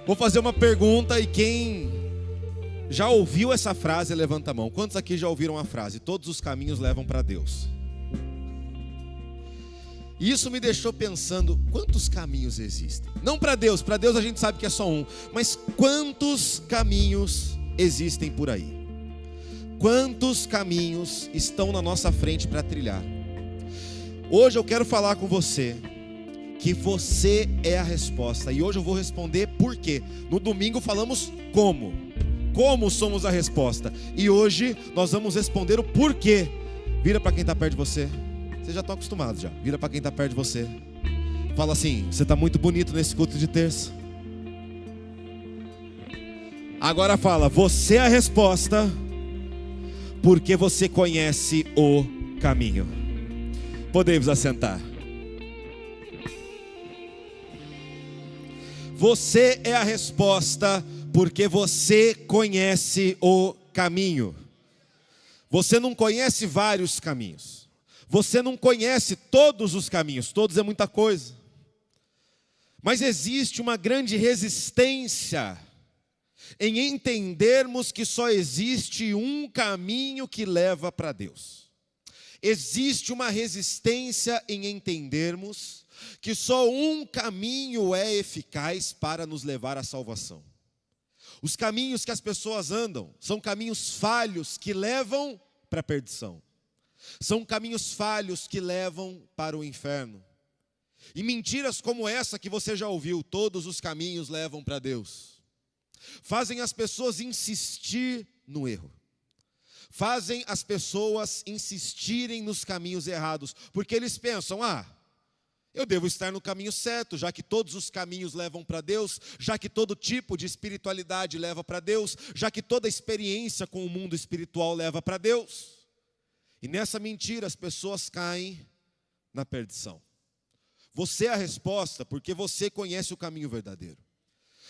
Vou fazer uma pergunta e quem já ouviu essa frase, levanta a mão. Quantos aqui já ouviram a frase? Todos os caminhos levam para Deus. E isso me deixou pensando, quantos caminhos existem? Não para Deus a gente sabe que é só um. Mas quantos caminhos existem por aí? Quantos caminhos estão na nossa frente para trilhar? Hoje eu quero falar com você que você é a resposta. E hoje eu vou responder por quê. No domingo falamos como. Como somos a resposta. E hoje nós vamos responder o porquê. Vira para quem está perto de você. Vocês já estão acostumados já. Vira para quem está perto de você. Fala assim: você está muito bonito nesse culto de terça. Agora fala: você é a resposta porque você conhece o caminho. Podemos assentar. Você é a resposta porque você conhece o caminho. Você não conhece vários caminhos. Você não conhece todos os caminhos. Todos é muita coisa. Mas existe uma grande resistência em entendermos que só existe um caminho que leva para Deus. Existe uma resistência em entendermos que só um caminho é eficaz para nos levar à salvação. Os caminhos que as pessoas andam são caminhos falhos que levam para a perdição. São caminhos falhos que levam para o inferno. E mentiras como essa que você já ouviu, todos os caminhos levam para Deus, fazem as pessoas insistir no erro. Fazem as pessoas insistirem nos caminhos errados, porque eles pensam: eu devo estar no caminho certo, já que todos os caminhos levam para Deus, já que todo tipo de espiritualidade leva para Deus, já que toda experiência com o mundo espiritual leva para Deus. E nessa mentira as pessoas caem na perdição. Você é a resposta porque você conhece o caminho verdadeiro.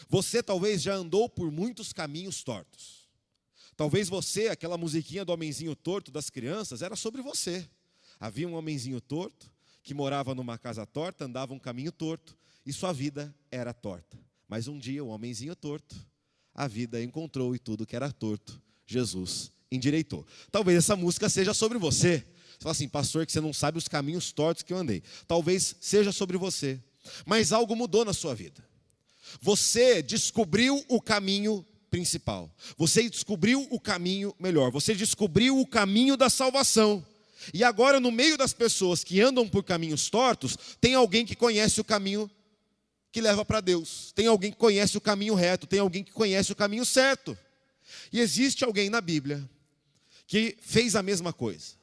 Você talvez já andou por muitos caminhos tortos. Talvez você, aquela musiquinha do homenzinho torto das crianças, era sobre você. Havia um homenzinho torto que morava numa casa torta, andava um caminho torto e sua vida era torta. Mas um dia o homenzinho torto, a vida encontrou e tudo que era torto, Jesus endireitou. Talvez essa música seja sobre você. Você fala assim: pastor, que você não sabe os caminhos tortos que eu andei. Talvez seja sobre você, mas algo mudou na sua vida. Você descobriu o caminho principal. Você descobriu o caminho melhor. Você descobriu o caminho da salvação. E agora, no meio das pessoas que andam por caminhos tortos, tem alguém que conhece o caminho que leva para Deus. Tem alguém que conhece o caminho reto. Tem alguém que conhece o caminho certo. E existe alguém na Bíblia que fez a mesma coisa.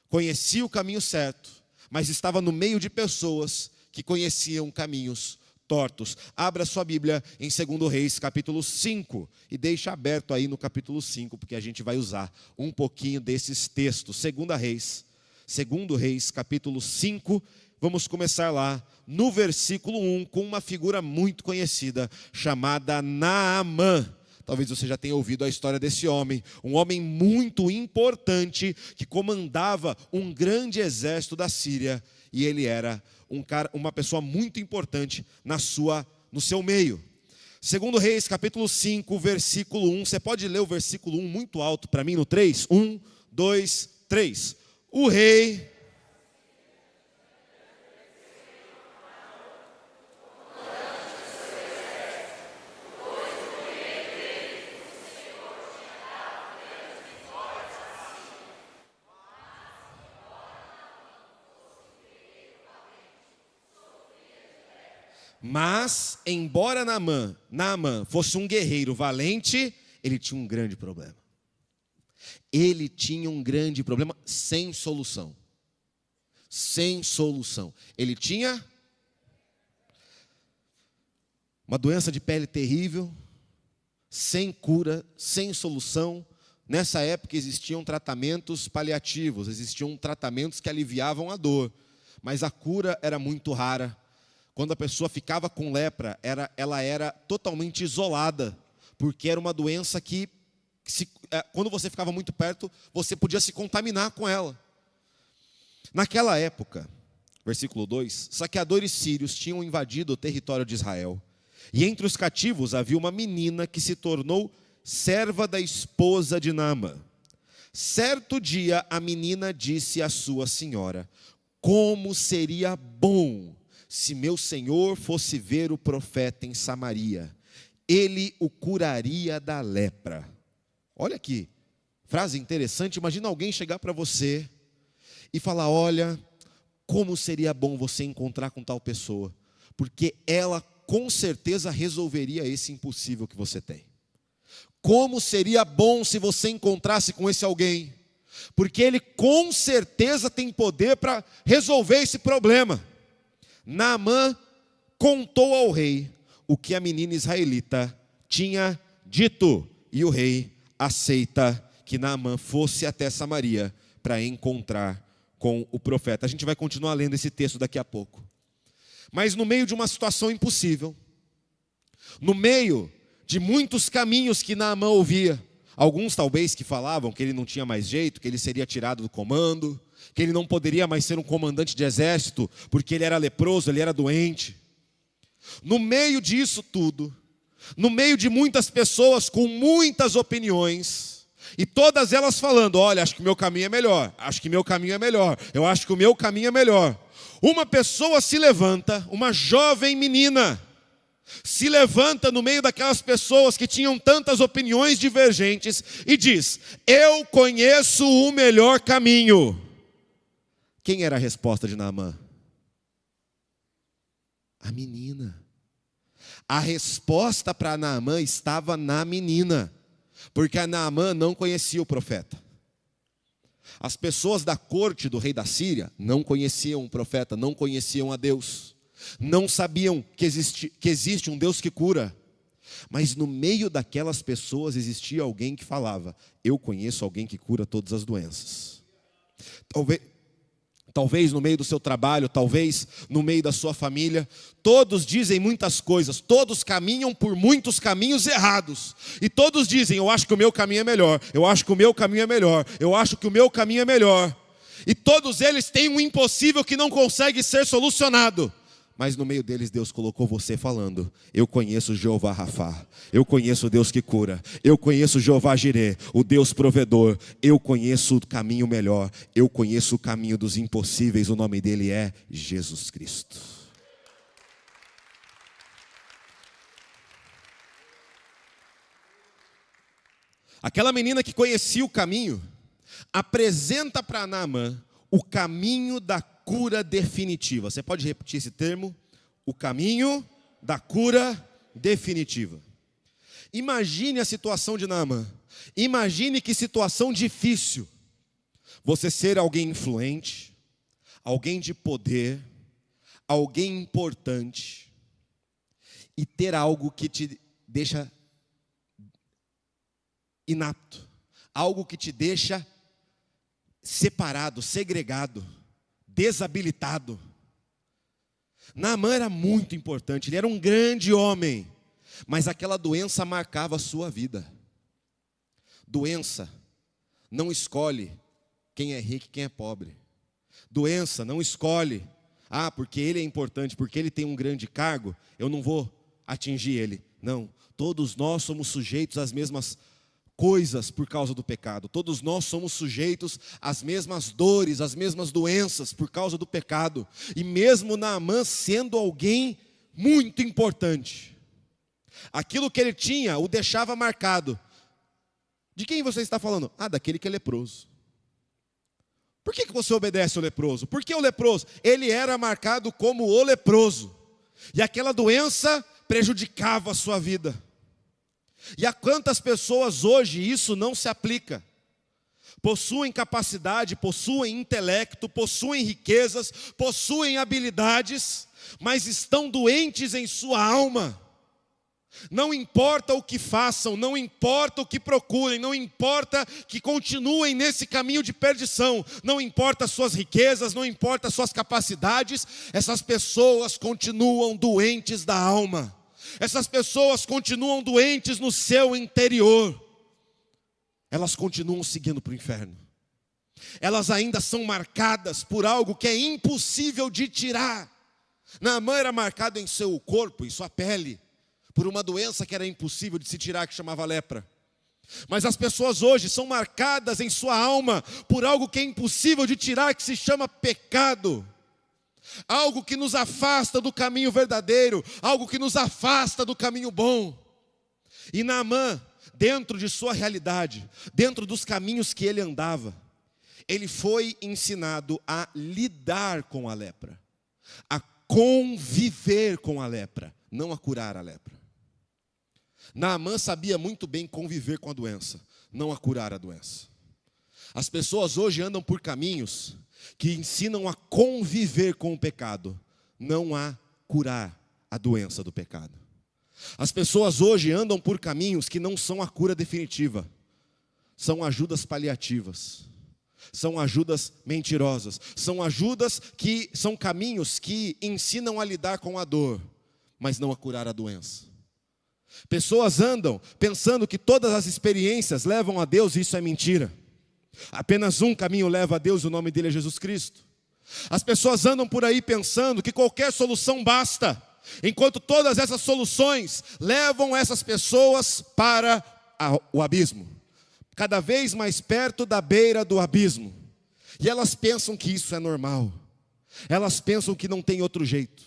Conhecia o caminho certo, mas estava no meio de pessoas que conheciam caminhos tortos. Abra sua Bíblia em 2 Reis, capítulo 5, e deixa aberto aí no capítulo 5, porque a gente vai usar um pouquinho desses textos. 2 Reis, capítulo 5, vamos começar lá no versículo 1, com uma figura muito conhecida, chamada Naamã. Talvez você já tenha ouvido a história desse homem, um homem muito importante, que comandava um grande exército da Síria, e ele era uma pessoa muito importante no seu meio. 2 Reis, capítulo 5, versículo 1. Você pode ler o versículo 1 muito alto para mim no 3? 1, 2, 3. O rei... Mas, embora Naamã fosse um guerreiro valente, ele tinha um grande problema. Ele tinha um grande problema sem solução. Sem solução. Ele tinha uma doença de pele terrível, sem cura, sem solução. Nessa época existiam tratamentos paliativos, existiam tratamentos que aliviavam a dor, mas a cura era muito rara. Quando a pessoa ficava com lepra, ela era totalmente isolada, porque era uma doença que, quando você ficava muito perto, você podia se contaminar com ela. Naquela época, versículo 2, saqueadores sírios tinham invadido o território de Israel E entre os cativos havia uma menina que se tornou serva da esposa de Naamã. Certo dia a menina disse à sua senhora: como seria bom se meu senhor fosse ver o profeta em Samaria, ele o curaria da lepra. Olha aqui, frase interessante. Imagina alguém chegar para você e falar: olha, como seria bom você encontrar com tal pessoa, porque ela com certeza resolveria esse impossível que você tem. Como seria bom se você encontrasse com esse alguém, porque ele com certeza tem poder para resolver esse problema. Naamã contou ao rei o que a menina israelita tinha dito, e o rei aceita que Naamã fosse até Samaria para encontrar com o profeta. A gente vai continuar lendo esse texto daqui a pouco. Mas no meio de uma situação impossível, no meio de muitos caminhos que Naamã ouvia, alguns talvez que falavam que ele não tinha mais jeito, que ele seria tirado do comando, que ele não poderia mais ser um comandante de exército, porque ele era leproso, ele era doente. No meio disso tudo, no meio de muitas pessoas com muitas opiniões, e todas elas falando: olha, acho que o meu caminho é melhor, acho que meu caminho é melhor, eu acho que o meu caminho é melhor. Uma pessoa se levanta, uma jovem menina, se levanta no meio daquelas pessoas que tinham tantas opiniões divergentes e diz: eu conheço o melhor caminho. Quem era a resposta de Naamã? A menina. A resposta para Naamã estava na menina, porque a Naamã não conhecia o profeta. As pessoas da corte do rei da Síria não conheciam o profeta, não conheciam a Deus, não sabiam que existe um Deus que cura. Mas no meio daquelas pessoas existia alguém que falava: eu conheço alguém que cura todas as doenças. Talvez no meio do seu trabalho, talvez no meio da sua família, todos dizem muitas coisas, todos caminham por muitos caminhos errados, e todos dizem: eu acho que o meu caminho é melhor, eu acho que o meu caminho é melhor, eu acho que o meu caminho é melhor, e todos eles têm um impossível que não consegue ser solucionado. Mas no meio deles Deus colocou você falando: eu conheço Jeová Rafá, eu conheço o Deus que cura, eu conheço Jeová Jirê, o Deus provedor, eu conheço o caminho melhor, eu conheço o caminho dos impossíveis, o nome dele é Jesus Cristo. Aquela menina que conhecia o caminho apresenta para Naamã o caminho da cura definitiva. Você pode repetir esse termo? O caminho da cura definitiva. Imagine a situação de Naamã. Imagine que situação difícil. Você ser alguém influente, alguém de poder, alguém importante, e ter algo que te deixa inapto, algo que te deixa separado, segregado, desabilitado. Naamã era muito importante, ele era um grande homem, mas aquela doença marcava a sua vida. Doença não escolhe quem é rico e quem é pobre. Doença não escolhe: porque ele é importante, porque ele tem um grande cargo, eu não vou atingir ele. Não, todos nós somos sujeitos às mesmas coisas por causa do pecado. Todos nós somos sujeitos às mesmas dores, às mesmas doenças por causa do pecado. E mesmo Naamã sendo alguém muito importante, aquilo que ele tinha o deixava marcado. De quem você está falando? Daquele que é leproso. Por que você obedece ao leproso? Porque o leproso, ele era marcado como o leproso, e aquela doença prejudicava a sua vida. E a quantas pessoas hoje isso não se aplica? Possuem capacidade, possuem intelecto, possuem riquezas, possuem habilidades, mas estão doentes em sua alma. Não importa o que façam, não importa o que procurem, não importa que continuem nesse caminho de perdição, não importa as suas riquezas, não importa as suas capacidades, essas pessoas continuam doentes da alma. Essas pessoas continuam doentes no seu interior. Elas continuam seguindo para o inferno. Elas ainda são marcadas por algo que é impossível de tirar. Naamã era marcado em seu corpo, em sua pele, por uma doença que era impossível de se tirar, que chamava lepra. Mas as pessoas hoje são marcadas em sua alma por algo que é impossível de tirar, que se chama pecado. Algo que nos afasta do caminho verdadeiro, algo que nos afasta do caminho bom. E Naamã, dentro de sua realidade, dentro dos caminhos que ele andava, ele foi ensinado a lidar com a lepra, a conviver com a lepra, não a curar a lepra. Naamã sabia muito bem conviver com a doença, não a curar a doença. As pessoas hoje andam por caminhos que ensinam a conviver com o pecado, não a curar a doença do pecado. As pessoas hoje andam por caminhos que não são a cura definitiva, são ajudas paliativas, são ajudas mentirosas, são caminhos que ensinam a lidar com a dor, mas não a curar a doença. Pessoas andam pensando que todas as experiências levam a Deus, e isso é mentira. Apenas um caminho leva a Deus, o nome dele é Jesus Cristo. As pessoas andam por aí pensando que qualquer solução basta, enquanto todas essas soluções levam essas pessoas para o abismo, cada vez mais perto da beira do abismo. E elas pensam que isso é normal, elas pensam que não tem outro jeito,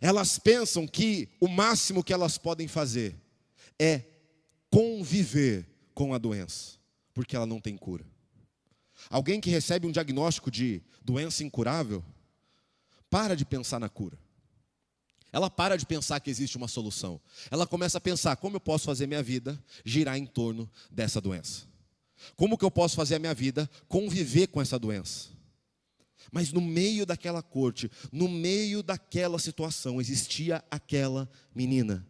elas pensam que o máximo que elas podem fazer é conviver com a doença, porque ela não tem cura. Alguém que recebe um diagnóstico de doença incurável, para de pensar na cura. Ela para de pensar que existe uma solução. Ela começa a pensar, como eu posso fazer minha vida girar em torno dessa doença? Como que eu posso fazer a minha vida conviver com essa doença? Mas no meio daquela corte, no meio daquela situação, existia aquela menina.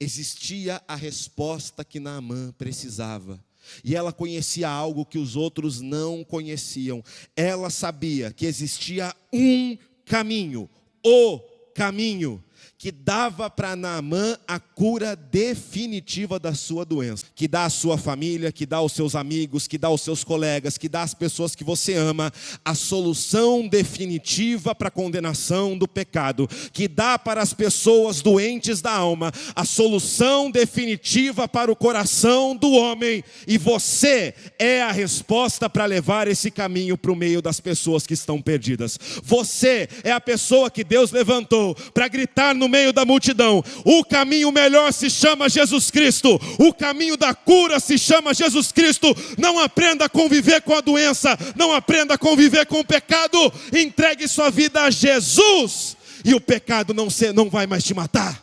Existia a resposta que Naamã precisava. E ela conhecia algo que os outros não conheciam. Ela sabia que existia um caminho, o caminho, que dava para Naamã a cura definitiva da sua doença, que dá à sua família, que dá aos seus amigos, que dá aos seus colegas, que dá às pessoas que você ama, a solução definitiva para a condenação do pecado, que dá para as pessoas doentes da alma, a solução definitiva para o coração do homem, e você é a resposta para levar esse caminho para o meio das pessoas que estão perdidas. Você é a pessoa que Deus levantou para gritar no meio da multidão: o caminho melhor se chama Jesus Cristo, o caminho da cura se chama Jesus Cristo. Não aprenda a conviver com a doença, não aprenda a conviver com o pecado, entregue sua vida a Jesus, e o pecado não vai mais te matar,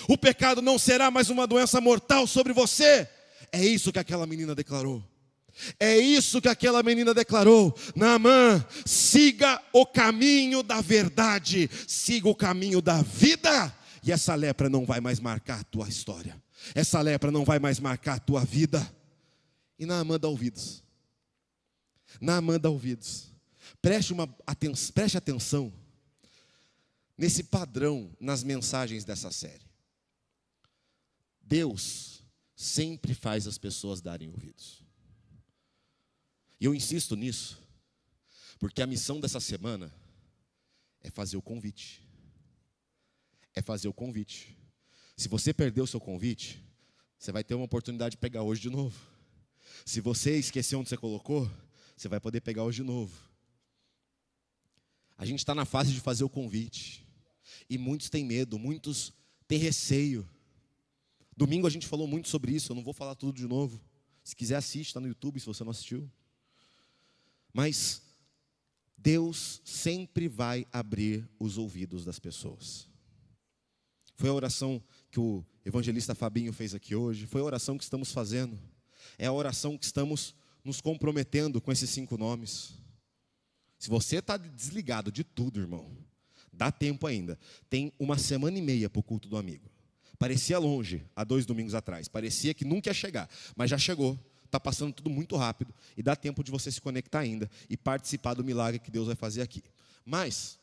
o pecado não será mais uma doença mortal sobre você. É isso que aquela menina declarou. É isso que aquela menina declarou: Naamã, siga o caminho da verdade, siga o caminho da vida, e essa lepra não vai mais marcar a tua história, essa lepra não vai mais marcar a tua vida. E Naamã dá ouvidos. Naamã dá ouvidos. Preste atenção nesse padrão nas mensagens dessa série. Deus sempre faz as pessoas darem ouvidos. E eu insisto nisso, porque a missão dessa semana é fazer o convite. É fazer o convite. Se você perdeu o seu convite, você vai ter uma oportunidade de pegar hoje de novo. Se você esqueceu onde você colocou, você vai poder pegar hoje de novo. A gente está na fase de fazer o convite. E muitos têm medo, muitos têm receio. Domingo a gente falou muito sobre isso, eu não vou falar tudo de novo. Se quiser assiste, está no YouTube se você não assistiu. Mas Deus sempre vai abrir os ouvidos das pessoas. Foi a oração que o evangelista Fabinho fez aqui hoje, foi a oração que estamos fazendo, é a oração que estamos nos comprometendo com esses 5 nomes. Se você está desligado de tudo, irmão, dá tempo ainda. Tem 1 semana e meia para o culto do amigo. Parecia longe, há 2 domingos atrás, parecia que nunca ia chegar, mas já chegou. Está passando tudo muito rápido e dá tempo de você se conectar ainda e participar do milagre que Deus vai fazer aqui. Mas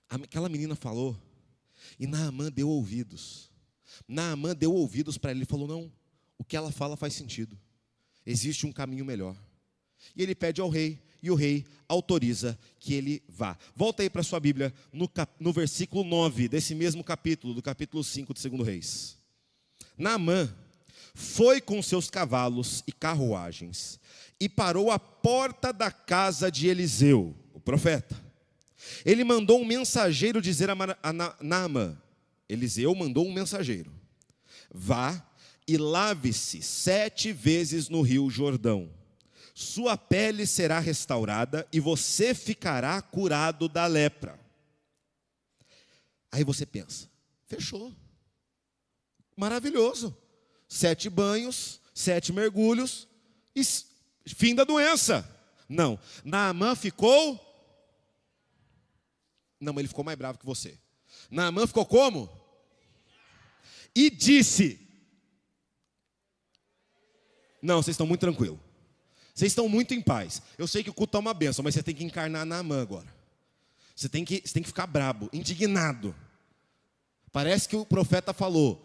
aquela menina falou e Naamã deu ouvidos. Naamã deu ouvidos para ele e falou: não, o que ela fala faz sentido. Existe um caminho melhor. E ele pede ao rei e o rei autoriza que ele vá. Volta aí para a sua Bíblia, no versículo 9 desse mesmo capítulo, do capítulo 5 de 2 Reis. Naamã foi com seus cavalos e carruagens e parou à porta da casa de Eliseu, o profeta. Ele mandou um mensageiro dizer a Naamã, Eliseu mandou um mensageiro: vá e lave-se 7 vezes no rio Jordão. Sua pele será restaurada e você ficará curado da lepra. Aí você pensa, fechou. Maravilhoso. 7 banhos, 7 mergulhos e fim da doença. Não, Naamã ficou... Não, mas ele ficou mais bravo que você. Naamã ficou como? E disse... Não, vocês estão muito tranquilos. Vocês estão muito em paz. Eu sei que o culto é uma bênção, mas você tem que encarnar Naamã agora. Você tem que ficar brabo, indignado. Parece que o profeta falou,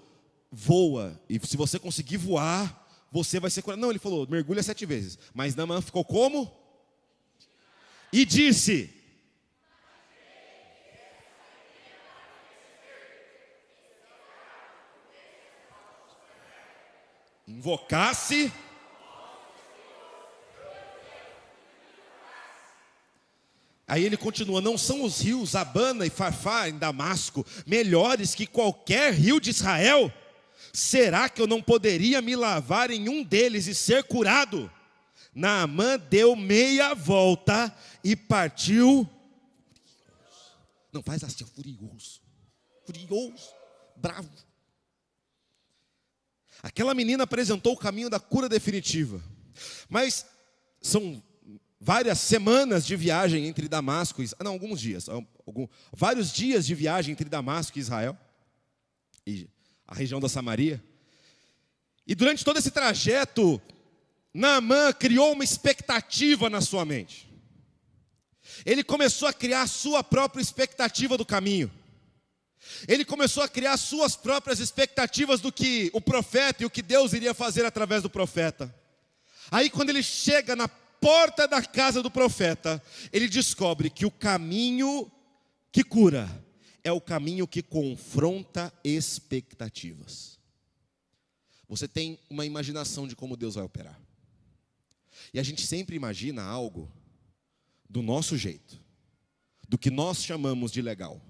voa, e se você conseguir voar, você vai ser curado. Não, ele falou, mergulha 7 vezes. Mas Naamã ficou como? E disse... Invocasse... Aí ele continua, não são os rios Abana e Farfar em Damasco melhores que qualquer rio de Israel? Será que eu não poderia me lavar em um deles e ser curado? Naamã deu meia volta e partiu. Não, faz assim, furioso, bravo. Aquela menina apresentou o caminho da cura definitiva. Mas são várias semanas de viagem entre Damasco e... Não, alguns dias. Vários dias de viagem entre Damasco e Israel. E a região da Samaria. E durante todo esse trajeto, Naamã criou uma expectativa na sua mente. Ele começou a criar a sua própria expectativa do caminho. Ele começou a criar suas próprias expectativas do que o profeta e o que Deus iria fazer através do profeta. Aí quando ele chega na porta da casa do profeta, ele descobre que o caminho que cura é o caminho que confronta expectativas. Você tem uma imaginação de como Deus vai operar. E a gente sempre imagina algo do nosso jeito, do que nós chamamos de legal.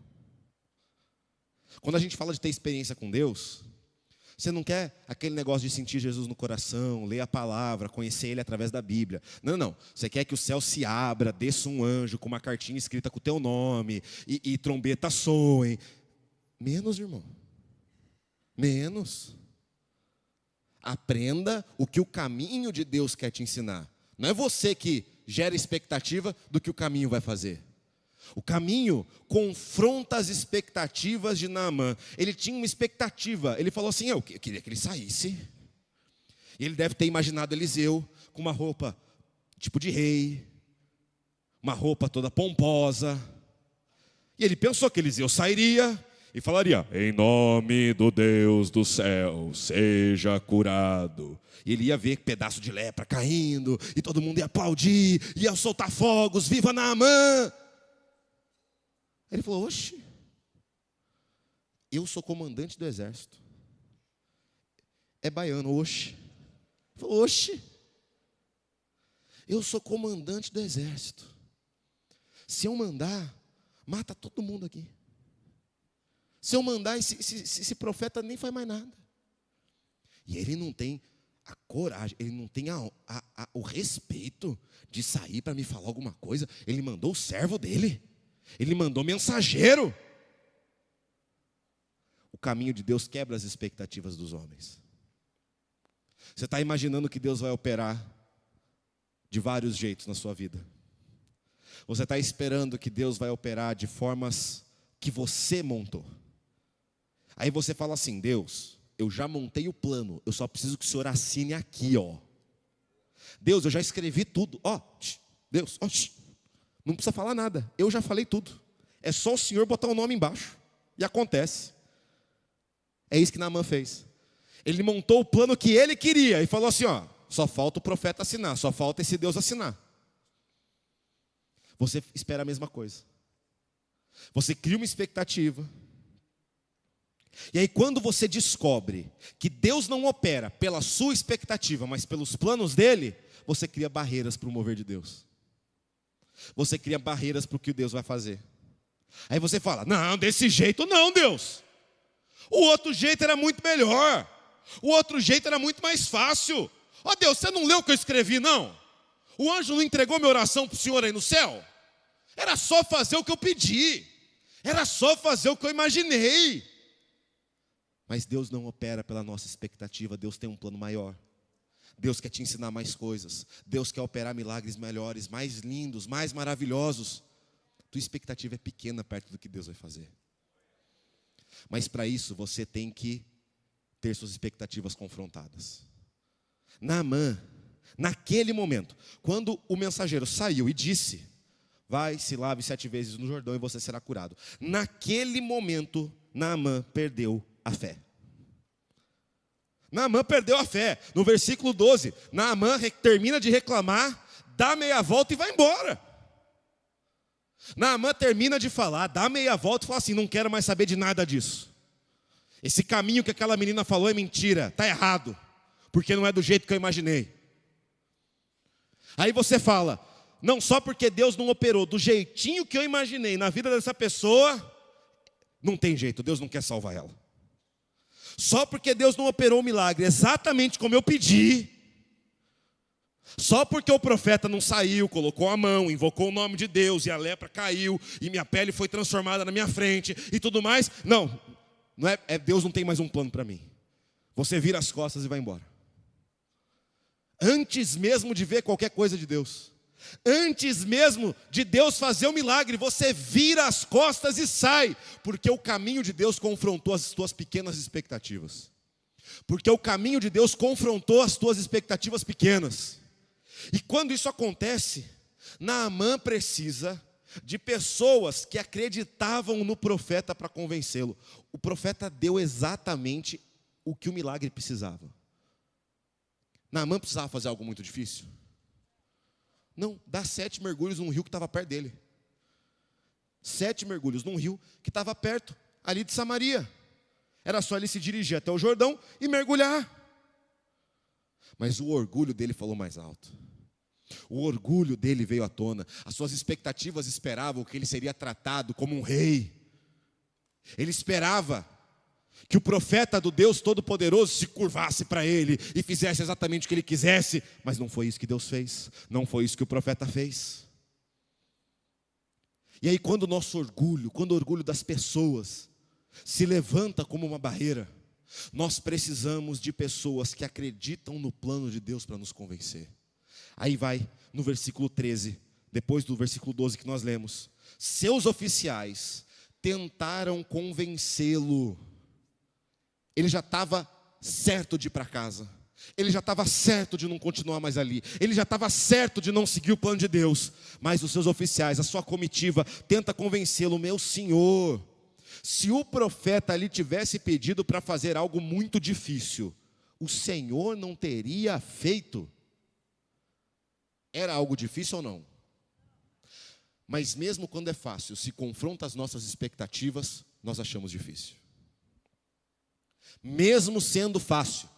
Quando a gente fala de ter experiência com Deus, você não quer aquele negócio de sentir Jesus no coração, ler a palavra, conhecer Ele através da Bíblia. Não. Você quer que o céu se abra, desça um anjo com uma cartinha escrita com o teu nome e trombetas soem. Menos, irmão. Menos. Aprenda o que o caminho de Deus quer te ensinar. Não é você que gera expectativa do que o caminho vai fazer. O caminho confronta as expectativas de Naamã. Ele tinha uma expectativa. Ele falou assim, eu queria que ele saísse. E ele deve ter imaginado Eliseu com uma roupa tipo de rei, uma roupa toda pomposa. E ele pensou que Eliseu sairia e falaria, em nome do Deus do céu, seja curado. E ele ia ver pedaço de lepra caindo, e todo mundo ia aplaudir, ia soltar fogos, viva Naamã. Ele falou, oxe, eu sou comandante do exército. É baiano, oxe. Ele falou, oxe, eu sou comandante do exército. Se eu mandar, mata todo mundo aqui. Se eu mandar, esse profeta nem faz mais nada. E ele não tem a coragem, ele não tem o respeito de sair para me falar alguma coisa. Ele mandou o servo dele. Ele mandou mensageiro. O caminho de Deus quebra as expectativas dos homens. Você está imaginando que Deus vai operar de vários jeitos na sua vida. Você está esperando que Deus vai operar de formas que você montou. Aí você fala assim, Deus, eu já montei o plano, eu só preciso que o Senhor assine aqui, ó. Deus, eu já escrevi tudo, ó. Deus, ó. Não precisa falar nada, eu já falei tudo. É só o Senhor botar o nome embaixo. E acontece. É isso que Naamã fez. Ele montou o plano que ele queria e falou assim, ó, só falta o profeta assinar, só falta esse Deus assinar. você espera a mesma coisa. Você cria uma expectativa. E aí quando você descobre que Deus não opera pela sua expectativa, mas pelos planos dele, você cria barreiras para o mover de Deus. Você cria barreiras para o que Deus vai fazer. Aí você fala, não, desse jeito não, Deus. O outro jeito era muito melhor. O outro jeito era muito mais fácil. Ó Deus, você não leu o que eu escrevi, não? O anjo não entregou minha oração para o Senhor aí no céu? Era só fazer o que eu pedi. Era só fazer o que eu imaginei. Mas Deus não opera pela nossa expectativa. Deus tem um plano maior. Deus quer te ensinar mais coisas. Deus quer operar milagres melhores, mais lindos, mais maravilhosos. Tua expectativa é pequena perto do que Deus vai fazer. Mas para isso você tem que ter suas expectativas confrontadas. Naamã, naquele momento, quando o mensageiro saiu e disse, vai, se lave 7 vezes no Jordão e você será curado. Naquele momento, Naamã perdeu a fé. Naamã perdeu a fé. No versículo 12, Naamã termina de reclamar, dá meia volta e vai embora. Naamã termina de falar, dá meia volta e fala assim, não quero mais saber de nada disso. Esse caminho que aquela menina falou é mentira, está errado, porque não é do jeito que eu imaginei. Aí você fala, não, só porque Deus não operou do jeitinho que eu imaginei na vida dessa pessoa, não tem jeito, Deus não quer salvar ela. Só porque Deus não operou o milagre exatamente como eu pedi, só porque o profeta não saiu, colocou a mão, invocou o nome de Deus, e a lepra caiu, e minha pele foi transformada na minha frente, e tudo mais, não é, Deus não tem mais um plano para mim. Você vira as costas e vai embora. Antes mesmo de ver qualquer coisa de Deus, antes mesmo de Deus fazer o milagre, você vira as costas e sai, porque o caminho de Deus confrontou as tuas pequenas expectativas. Porque o caminho de Deus confrontou as tuas expectativas pequenas. E quando isso acontece, Naamã precisa de pessoas que acreditavam no profeta para convencê-lo. O profeta deu exatamente o que o milagre precisava. Naamã precisava fazer algo muito difícil? Não, dá 7 mergulhos num rio que estava perto dele. 7 mergulhos num rio que estava perto, ali de Samaria. Era só ele se dirigir até o Jordão e mergulhar. Mas o orgulho dele falou mais alto. O orgulho dele veio à tona. As suas expectativas esperavam que ele seria tratado como um rei. Ele esperava que o profeta do Deus Todo-Poderoso se curvasse para ele e fizesse exatamente o que ele quisesse. Mas não foi isso que Deus fez. Não foi isso que o profeta fez. E aí quando o nosso orgulho, quando o orgulho das pessoas se levanta como uma barreira, nós precisamos de pessoas que acreditam no plano de Deus para nos convencer. Aí vai no versículo 13, depois do versículo 12 que nós lemos. Seus oficiais tentaram convencê-lo. Ele já estava certo de ir para casa. Ele já estava certo de não continuar mais ali. Ele já estava certo de não seguir o plano de Deus. Mas os seus oficiais, a sua comitiva, tenta convencê-lo. Meu senhor, se o profeta ali tivesse pedido para fazer algo muito difícil, o Senhor não teria feito. Era algo difícil ou não? Mas mesmo quando é fácil, se confronta as nossas expectativas, nós achamos difícil. Mesmo sendo fácil.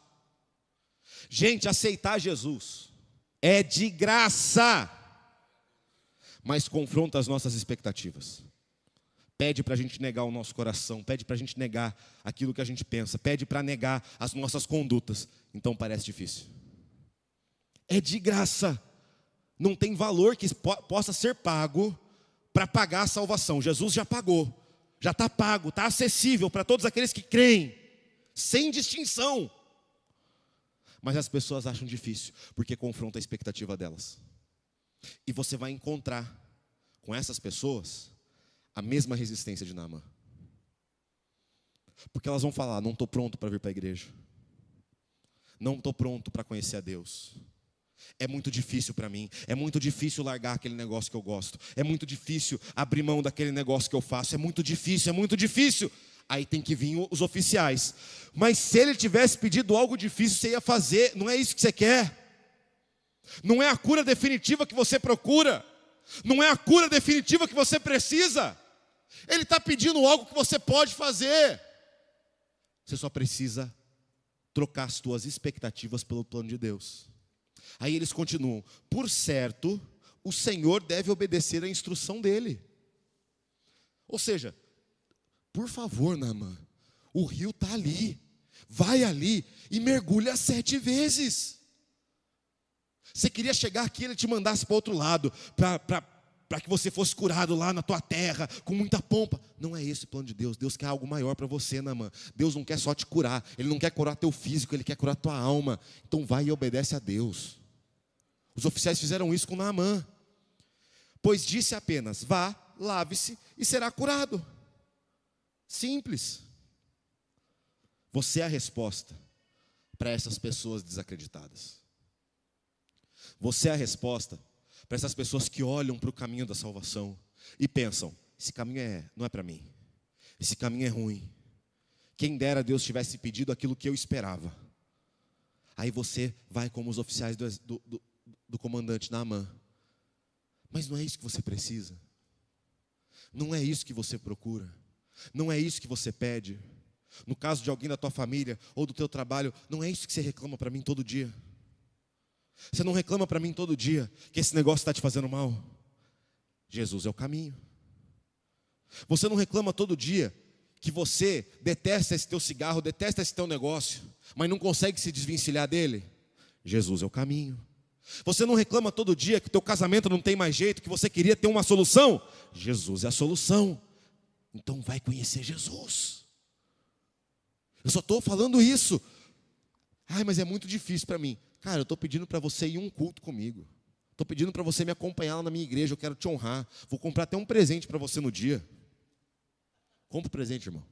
Gente, aceitar Jesus é de graça, mas confronta as nossas expectativas. Pede para a gente negar o nosso coração, pede para a gente negar aquilo que a gente pensa, pede para negar as nossas condutas. Então parece difícil. É de graça. Não tem valor que possa ser pago para pagar a salvação. Jesus já pagou, já está pago, está acessível para todos aqueles que creem, sem distinção. Mas as pessoas acham difícil, porque confronta a expectativa delas. E você vai encontrar com essas pessoas a mesma resistência de Naamã. Porque elas vão falar, não estou pronto para vir para a igreja. Não estou pronto para conhecer a Deus. É muito difícil para mim, é muito difícil largar aquele negócio que eu gosto. É muito difícil abrir mão daquele negócio que eu faço. É muito difícil, é muito difícil. Aí tem que vir os oficiais. Mas se ele tivesse pedido algo difícil, você ia fazer. Não é isso que você quer. Não é a cura definitiva que você procura. Não é a cura definitiva que você precisa. Ele está pedindo algo que você pode fazer. Você só precisa trocar as tuas expectativas pelo plano de Deus. Aí eles continuam: por certo, o Senhor deve obedecer à instrução dele. Ou seja, por favor, Naamã, o rio está ali. Vai ali e mergulha 7 vezes. Você queria chegar aqui e ele te mandasse para o outro lado, para que você fosse curado lá na tua terra, com muita pompa. Não é esse o plano de Deus. Deus quer algo maior para você, Naamã. Deus não quer só te curar. Ele não quer curar teu físico, Ele quer curar tua alma. Então vai e obedece a Deus. Os oficiais fizeram isso com Naamã. Pois disse apenas: vá, lave-se e será curado. Simples. Você é a resposta para essas pessoas desacreditadas. Você é a resposta para essas pessoas que olham para o caminho da salvação e pensam: esse caminho não é para mim, esse caminho é ruim. Quem dera Deus tivesse pedido aquilo que eu esperava. Aí você vai como os oficiais do comandante Naamã. Mas não é isso que você precisa. Não é isso que você procura. Não é isso que você pede. No caso de alguém da tua família ou do teu trabalho, não é isso que você reclama para mim todo dia. Você não reclama para mim todo dia que esse negócio está te fazendo mal. Jesus é o caminho. Você não reclama todo dia que você detesta esse teu cigarro, detesta esse teu negócio, mas não consegue se desvencilhar dele. Jesus é o caminho. Você não reclama todo dia que teu casamento não tem mais jeito, que você queria ter uma solução. Jesus é a solução. Então vai conhecer Jesus. Eu só estou falando isso. Ai, mas é muito difícil para mim. Cara, eu estou pedindo para você ir em um culto comigo. Estou pedindo para você me acompanhar lá na minha igreja. Eu quero te honrar. Vou comprar até um presente para você no dia. Compra o presente, irmão.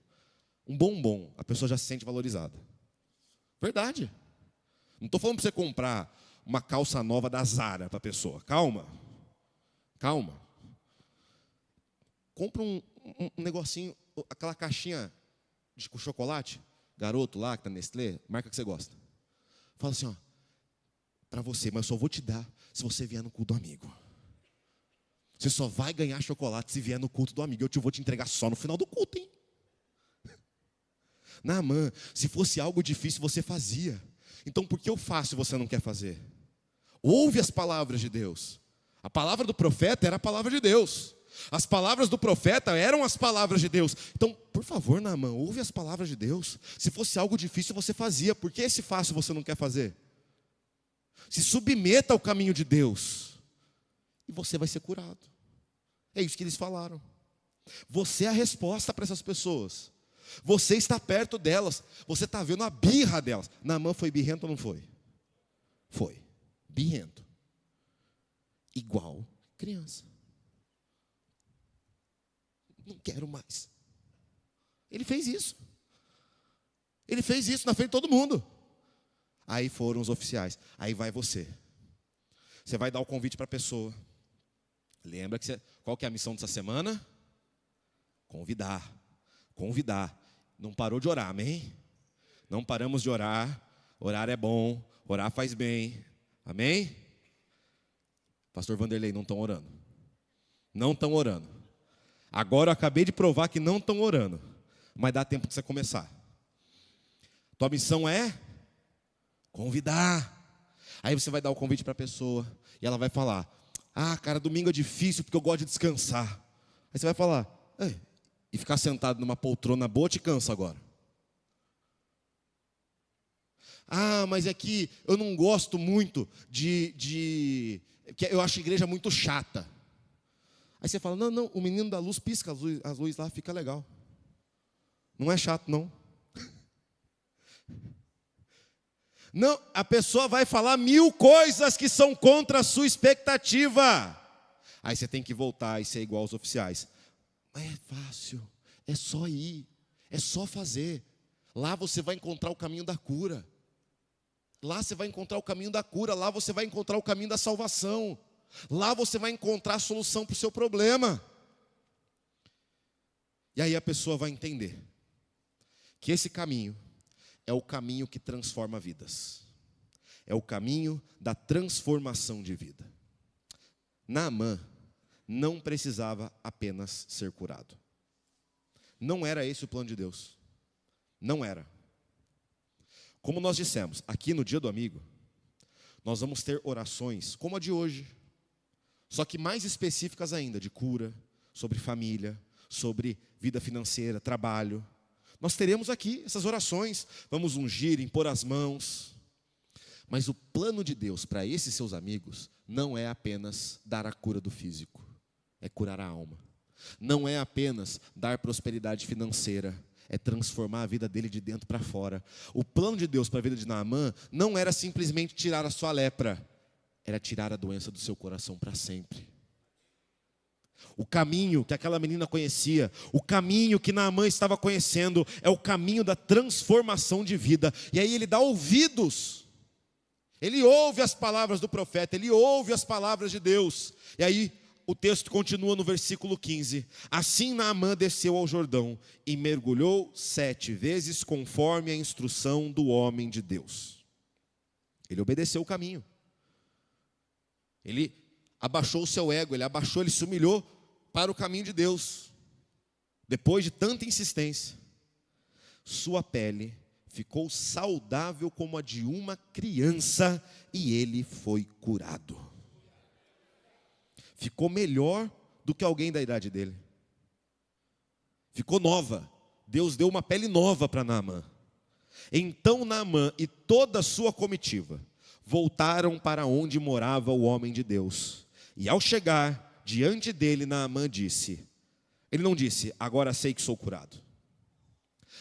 Um bombom. A pessoa já se sente valorizada. Verdade. Não estou falando para você comprar uma calça nova da Zara para a pessoa. Calma. Calma. Compra um negocinho, aquela caixinha com chocolate, Garoto lá, que está Nestlé, marca que você gosta. Fala assim, ó, para você, mas eu só vou te dar se você vier no culto do amigo. Você só vai ganhar chocolate se vier no culto do amigo. Eu vou te entregar só no final do culto, hein? Naamã, se fosse algo difícil, você fazia. Então por que eu faço e você não quer fazer? Ouve as palavras de Deus. A palavra do profeta era a palavra de Deus. As palavras do profeta eram as palavras de Deus. Então, por favor, Naamã, ouve as palavras de Deus. Se fosse algo difícil, você fazia. Por que esse fácil você não quer fazer? Se submeta ao caminho de Deus e você vai ser curado. É isso que eles falaram. Você é a resposta para essas pessoas. Você está perto delas. Você está vendo a birra delas. Naamã foi birrento ou não foi? Foi. Birrento. Igual criança. Não quero mais. Ele fez isso. Ele fez isso na frente de todo mundo. Aí foram os oficiais. Aí vai você. Você vai dar o convite para a pessoa. Lembra que qual que é a missão dessa semana? Convidar. Convidar. Não parou de orar, amém? Não paramos de orar. Orar é bom. Orar faz bem. Amém? Pastor Vanderlei, não estão orando. Não estão orando. Agora eu acabei de provar que não estão orando. Mas dá tempo de você começar. Tua missão é convidar. Aí você vai dar o convite para a pessoa. E ela vai falar, ah, cara, domingo é difícil porque eu gosto de descansar. Aí você vai falar, e ficar sentado numa poltrona boa te cansa agora. Ah, mas é que eu não gosto muito que eu acho a igreja muito chata. Aí você fala, não, o menino da luz pisca as luzes lá, fica legal. Não é chato, não. Não, a pessoa vai falar 1000 coisas que são contra a sua expectativa. Aí você tem que voltar e ser igual aos oficiais. Mas é fácil, é só ir, é só fazer. Lá você vai encontrar o caminho da cura. Lá você vai encontrar o caminho da cura, lá você vai encontrar o caminho da salvação. Lá você vai encontrar a solução para o seu problema. E aí a pessoa vai entender que esse caminho é o caminho que transforma vidas. É o caminho da transformação de vida. Naamã não precisava apenas ser curado. Não era esse o plano de Deus. Não era. Como nós dissemos, aqui no Dia do Amigo, nós vamos ter orações como a de hoje, só que mais específicas ainda, de cura, sobre família, sobre vida financeira, trabalho. Nós teremos aqui essas orações, vamos ungir, impor as mãos. Mas o plano de Deus para esses seus amigos não é apenas dar a cura do físico, é curar a alma. Não é apenas dar prosperidade financeira, é transformar a vida dele de dentro para fora. O plano de Deus para a vida de Naamã não era simplesmente tirar a sua lepra, era tirar a doença do seu coração para sempre. O caminho que aquela menina conhecia, o caminho que Naamã estava conhecendo, é o caminho da transformação de vida. E aí ele dá ouvidos, ele ouve as palavras do profeta, ele ouve as palavras de Deus. E aí o texto continua no versículo 15. Assim Naamã desceu ao Jordão e mergulhou 7 vezes conforme a instrução do homem de Deus. Ele obedeceu o caminho. Ele abaixou o seu ego, ele se humilhou para o caminho de Deus. Depois de tanta insistência, sua pele ficou saudável como a de uma criança e ele foi curado. Ficou melhor do que alguém da idade dele. Ficou nova. Deus deu uma pele nova para Naamã. Então Naamã e toda a sua comitiva voltaram para onde morava o homem de Deus. E ao chegar diante dele, Naamã disse, ele não disse, agora sei que sou curado.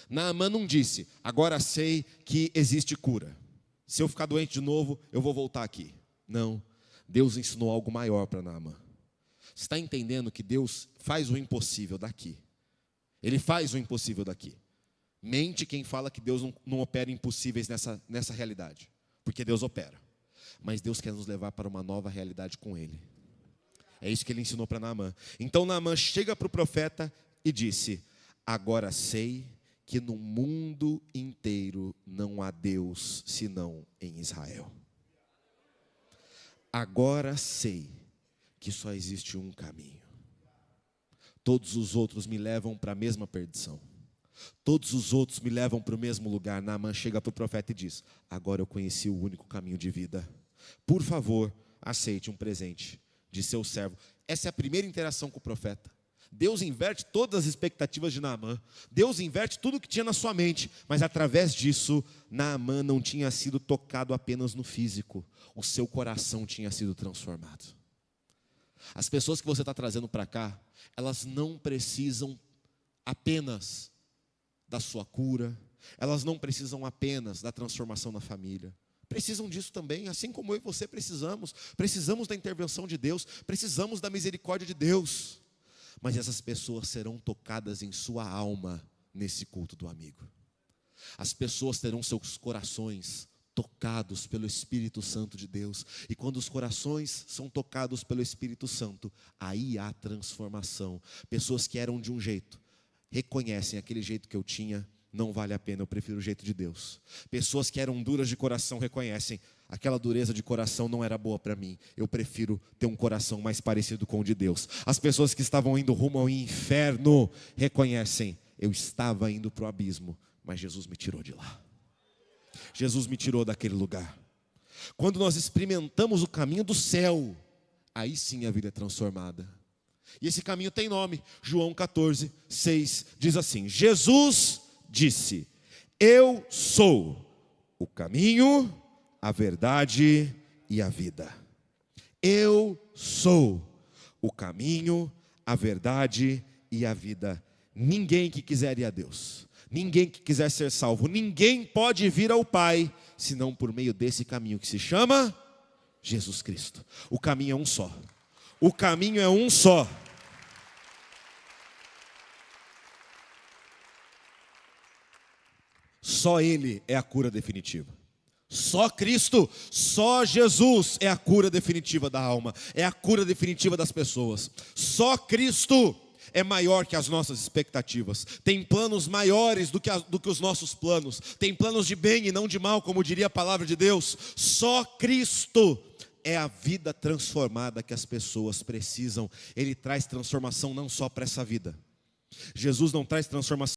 Naamã não disse, agora sei que existe cura. Se eu ficar doente de novo, eu vou voltar aqui. Não, Deus ensinou algo maior para Naamã. Você está entendendo que Deus faz o impossível daqui? Ele faz o impossível daqui. Mente quem fala que Deus não opera impossíveis nessa realidade. Porque Deus opera. Mas Deus quer nos levar para uma nova realidade com Ele. É isso que Ele ensinou para Naamã. Então Naamã chega para o profeta e disse, agora sei que no mundo inteiro não há Deus senão em Israel. Agora sei que só existe um caminho. Todos os outros me levam para a mesma perdição. Todos os outros me levam para o mesmo lugar. Naamã chega para o profeta e diz, agora eu conheci o único caminho de vida. Por favor, aceite um presente de seu servo. Essa é a primeira interação com o profeta. Deus inverte todas as expectativas de Naamã. Deus inverte tudo o que tinha na sua mente. Mas através disso, Naamã não tinha sido tocado apenas no físico. O seu coração tinha sido transformado. As pessoas que você está trazendo para cá, elas não precisam apenas da sua cura. Elas não precisam apenas da transformação na família. Precisam disso também, assim como eu e você precisamos. Precisamos da intervenção de Deus. Precisamos da misericórdia de Deus. Mas essas pessoas serão tocadas em sua alma nesse culto do amigo. As pessoas terão seus corações tocados pelo Espírito Santo de Deus. E quando os corações são tocados pelo Espírito Santo, aí há transformação. Pessoas que eram de um jeito, reconhecem aquele jeito que eu tinha, não vale a pena, eu prefiro o jeito de Deus. Pessoas que eram duras de coração reconhecem, aquela dureza de coração não era boa para mim, eu prefiro ter um coração mais parecido com o de Deus. As pessoas que estavam indo rumo ao inferno reconhecem, eu estava indo para o abismo, mas Jesus me tirou de lá. Jesus me tirou daquele lugar. Quando nós experimentamos o caminho do céu, aí sim a vida é transformada. E esse caminho tem nome. João 14, 6 diz assim, Jesus disse, eu sou o caminho, a verdade e a vida. Eu sou o caminho, a verdade e a vida. Ninguém que quiser ir a Deus, ninguém que quiser ser salvo, ninguém pode vir ao Pai, senão por meio desse caminho que se chama Jesus Cristo. O caminho é um só. O caminho é um só. Só Ele é a cura definitiva. Só Cristo, só Jesus é a cura definitiva da alma, é a cura definitiva das pessoas. Só Cristo é maior que as nossas expectativas. Tem planos maiores do que os nossos planos. Tem planos de bem e não de mal, como diria a palavra de Deus. Só Cristo é a vida transformada que as pessoas precisam. Ele traz transformação não só para essa vida. Jesus não traz transformação